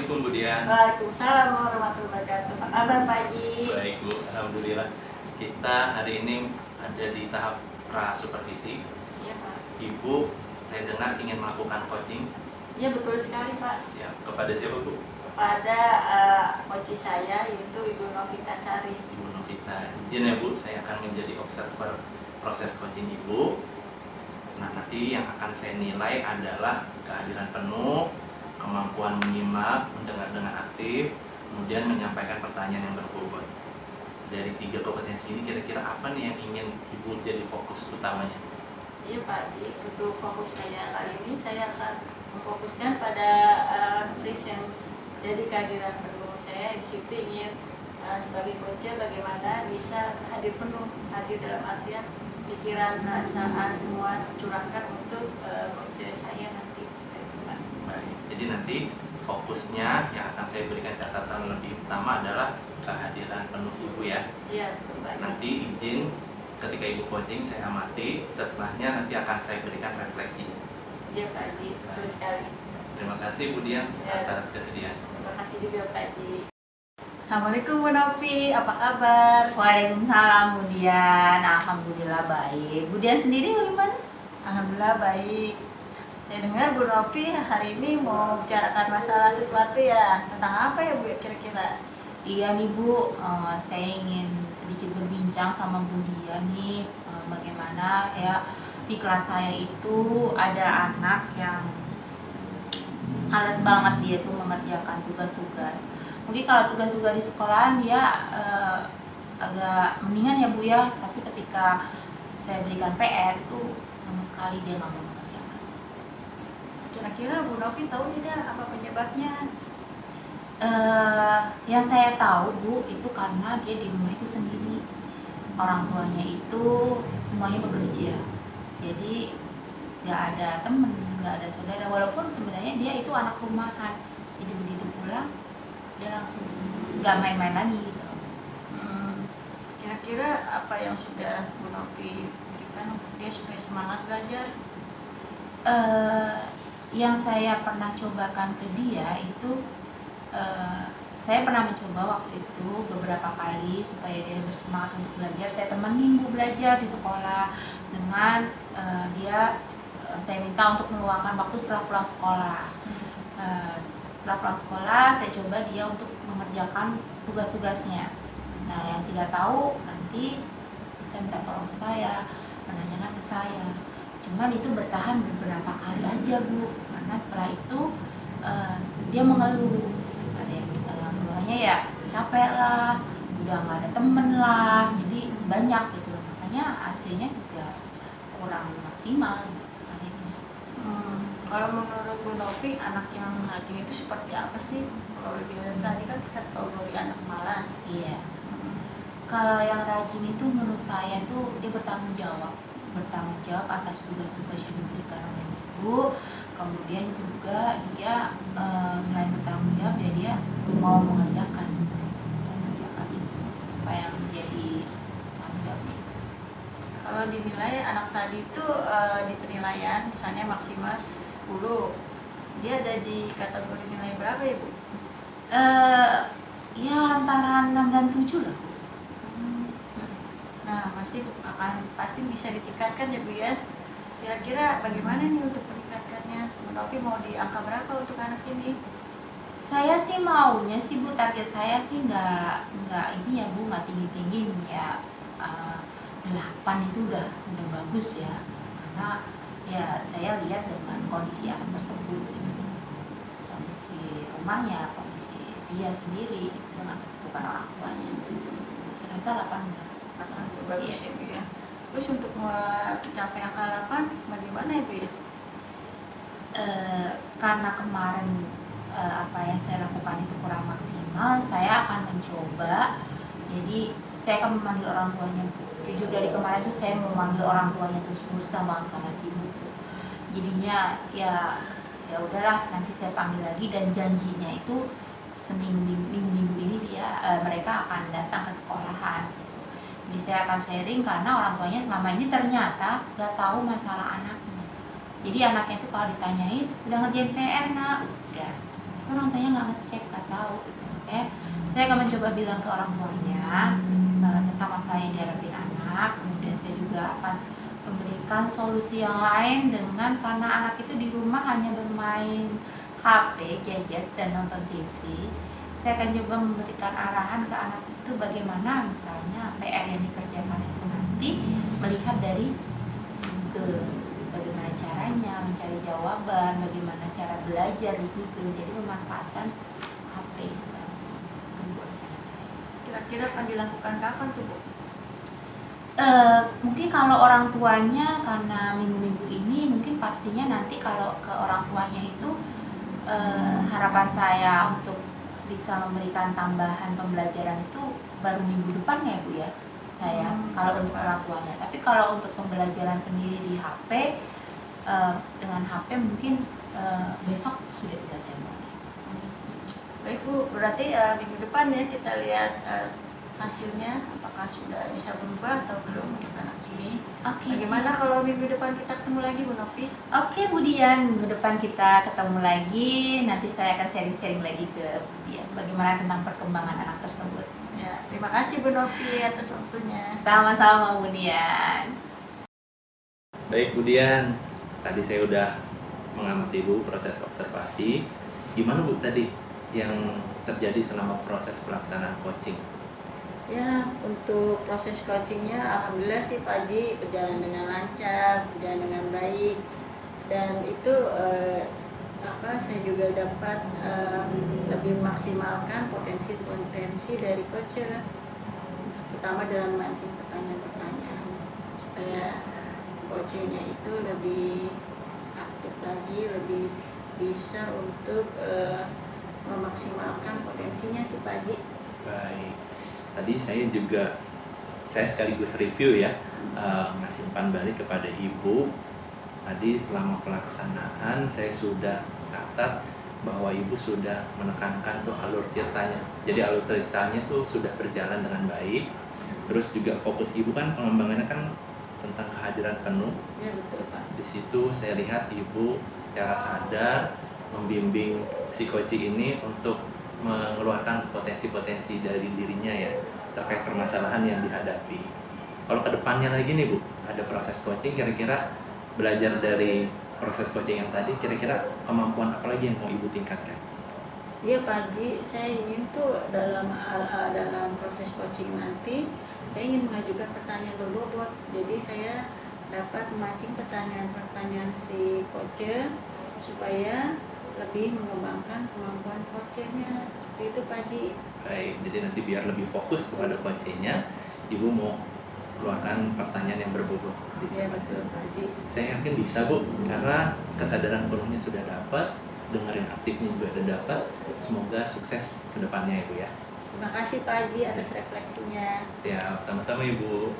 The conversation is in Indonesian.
Assalamualaikum Bu Dian. Waalaikumsalam warahmatullahi wabarakatuh. Apa kabar Pak Haji? Baik Bu, Alhamdulillah. Kita hari ini ada di tahap pra-supervisi. Iya Pak. Ibu, saya dengar ingin melakukan coaching. Iya betul sekali Pak. Siap. Kepada siapa Bu? Kepada coach saya yaitu Ibu Novita Sari. Ibu Novita. Izin ya Bu, saya akan menjadi observer proses coaching Ibu. Nah, nanti yang akan saya nilai adalah kehadiran penuh, kemampuan menyimak, mendengar dengan aktif, kemudian menyampaikan pertanyaan yang berbobot. Dari 3 kompetensi ini kira-kira apa nih yang ingin Ibu jadi fokus utamanya? Iya Pak Haji, untuk fokus saya kali ini saya akan memfokuskan pada presence. Jadi kehadiran penuh saya di situ ingin sebagai coach bagaimana bisa hadir penuh, hadir dalam artian pikiran, perasaan semua curahkan untuk coach saya nanti seperti itu Pak. Baik, jadi nanti fokusnya yang akan saya berikan catatan lebih utama adalah kehadiran penuh Ibu ya. Iya betul Pak. Nanti izin ketika Ibu coaching saya amati, setelahnya nanti akan saya berikan refleksi. Iya Pak Haji, betul sekali. Terima kasih Bu Dian Ya. atas kesediaan. Terima kasih juga Pak Haji. Assalamualaikum Bu Novi, apa kabar? Waalaikumsalam Bu Dian, alhamdulillah baik. Bu Dian sendiri bagaimana? Alhamdulillah baik. Saya dengar Bu Novi hari ini mau bicarakan masalah sesuatu ya. Tentang apa ya Bu kira-kira? Iya nih Bu, saya ingin sedikit berbincang sama Bu Dian nih, bagaimana ya di kelas saya itu ada anak yang malas banget dia tuh mengerjakan tugas-tugas. Mungkin kalau tugas-tugas di sekolahan dia agak mendingan ya Bu ya, tapi ketika saya berikan PR tuh sama sekali dia nggak mau mengerjakan. Kira-kira Bu Novi tahu tidak apa penyebabnya? Yang saya tahu Bu itu karena dia di rumah itu sendiri, orang tuanya itu semuanya bekerja, jadi nggak ada temen, nggak ada saudara, walaupun sebenarnya dia itu anak rumahan, jadi begitu pulang dia langsung nggak main-main lagi gitu. Kira-kira apa yang sudah Bu Novi berikan untuk dia supaya semangat belajar? Yang saya pernah cobakan ke dia itu, saya pernah mencoba waktu itu beberapa kali supaya dia bersemangat untuk belajar. Saya temenin Bu belajar di sekolah dengan saya minta untuk meluangkan waktu setelah pulang sekolah. Setelah pulang sekolah saya coba dia untuk mengerjakan tugas-tugasnya. Nah, yang tidak tahu nanti bisa minta tolong ke saya, menanyakan ke saya. Cuman itu bertahan beberapa kali aja Bu, karena setelah itu dia mengeluh. Ada yang keluhannya ya capek lah, udah nggak ada temen lah, jadi banyak gitu loh. Makanya hasilnya juga kurang maksimal akhirnya. Kalau menurut Bu Novi, anak yang rajin itu seperti apa sih? Kalau dia tadi kan kita tahu dari anak malas. Iya. Kalau yang rajin itu menurut saya tuh dia bertanggung jawab atas tugas-tugas yang diberikan oleh ibu. Kemudian juga dia selain bertanggung jawab ya dia mau mengerjakan itu apa yang menjadi tanggung jawabnya. Kalau dinilai anak tadi itu di penilaian misalnya maksimal 10, dia ada di kategori nilai berapa ya Bu? Ya antara 6 dan 7 lah. Nah pasti bisa ditingkatkan ya Bu ya. Kira-kira bagaimana nih untuk meningkatkannya? Bu Novi mau di angka berapa untuk anak ini? Saya sih maunya sih Bu, target saya sih nggak ini ya Bu, nggak tinggi-tinggi ya, 8 itu udah bagus ya, karena ya saya lihat dengan kondisi anak tersebut, kondisi rumahnya, kondisi dia sendiri dengan kesibukan orang tuanya. Saya rasa 8 udah Bagus ya Bu ya. Terus untuk mencapai angka 8 bagaimana ya Bu ya? Karena kemarin apa yang saya lakukan itu kurang maksimal, saya akan mencoba. Jadi saya akan memanggil orang tuanya Bu. Jujur dari kemarin itu saya memanggil orang tuanya itu susah banget karena sibuk. Jadinya ya udahlah, nanti saya panggil lagi dan janjinya itu minggu ini mereka akan datang ke sekolahan. Jadi saya akan sharing karena orang tuanya selama ini ternyata nggak tahu masalah anaknya. Jadi anaknya itu kalau ditanyain, udah ngerjain PR nak? Udah. orang tuanya nggak ngecek, nggak tahu gitu. Saya akan mencoba bilang ke orang tuanya tentang masalah yang dihadapi anak. Kemudian saya juga akan memberikan solusi yang lain dengan karena anak itu di rumah hanya bermain HP, gadget, dan nonton TV. Saya akan coba memberikan arahan ke anak itu bagaimana misalnya PR yang dikerjakan itu nanti melihat dari Google, bagaimana caranya mencari jawaban, bagaimana cara belajar di Google. Jadi memanfaatkan HP itu buat rencana saya. Kira-kira akan dilakukan kapan tuh Bu? Mungkin kalau orang tuanya karena minggu-minggu ini mungkin pastinya nanti kalau ke orang tuanya itu harapan saya untuk bisa memberikan tambahan pembelajaran itu baru minggu depan ya Bu ya saya kalau untuk orang tuanya. Tapi kalau untuk pembelajaran sendiri di HP dengan HP mungkin besok sudah bisa saya mulai. Baik Bu, berarti minggu depan ya kita lihat hasilnya apakah sudah bisa berubah atau belum untuk anak ini. Oke. Bagaimana kalau minggu depan kita ketemu lagi Bu Novi? Oke Bu Dian, minggu depan kita ketemu lagi. Nanti saya akan sharing-sharing lagi ke Bu Dian bagaimana tentang perkembangan anak tersebut. Ya, terima kasih Bu Novi atas waktunya. Sama-sama Bu Dian. Baik Bu Dian, tadi saya udah mengamati Bu proses observasi. Gimana Bu tadi yang terjadi selama proses pelaksanaan coaching? Ya, untuk proses coachingnya alhamdulillah sih Pak Haji berjalan dengan lancar, berjalan dengan baik, dan itu saya juga dapat lebih memaksimalkan potensi dari coach, terutama dalam mancing pertanyaan-pertanyaan supaya coachnya itu lebih aktif lagi, lebih bisa untuk memaksimalkan potensinya si Pak Haji. Baik, tadi saya sekaligus review ya, ngasih umpan balik kepada Ibu. Tadi selama pelaksanaan saya sudah catat bahwa Ibu sudah menekankan tuh alur ceritanya. Jadi alur ceritanya tuh sudah berjalan dengan baik. Terus juga fokus Ibu kan pengembangannya kan tentang kehadiran penuh. Ya betul Pak. Di situ saya lihat Ibu secara sadar membimbing si coaching ini untuk mengeluarkan potensi-potensi dari dirinya ya terkait permasalahan yang dihadapi. Kalau kedepannya lagi nih Bu, ada proses coaching, kira-kira belajar dari proses coaching yang tadi, kira-kira kemampuan apa lagi yang mau Ibu tingkatkan? Iya Pak Haji, saya ingin tuh dalam proses coaching nanti saya ingin mengajukan pertanyaan berbobot. Jadi saya dapat memancing pertanyaan-pertanyaan si coach supaya lebih mengembangkan kemampuan coachnya. Seperti itu Pak Haji. Baik, jadi nanti biar lebih fokus kepada coachingnya, Ibu mau keluarkan pertanyaan yang berbobot. Iya betul Pak Haji. Saya yakin bisa Bu, karena kesadaran penuhnya sudah dapat, dengerin aktifnya juga sudah dapat. Semoga sukses ke depannya Ibu ya. Terima kasih Pak Haji atas refleksinya. Siap, sama-sama Ibu.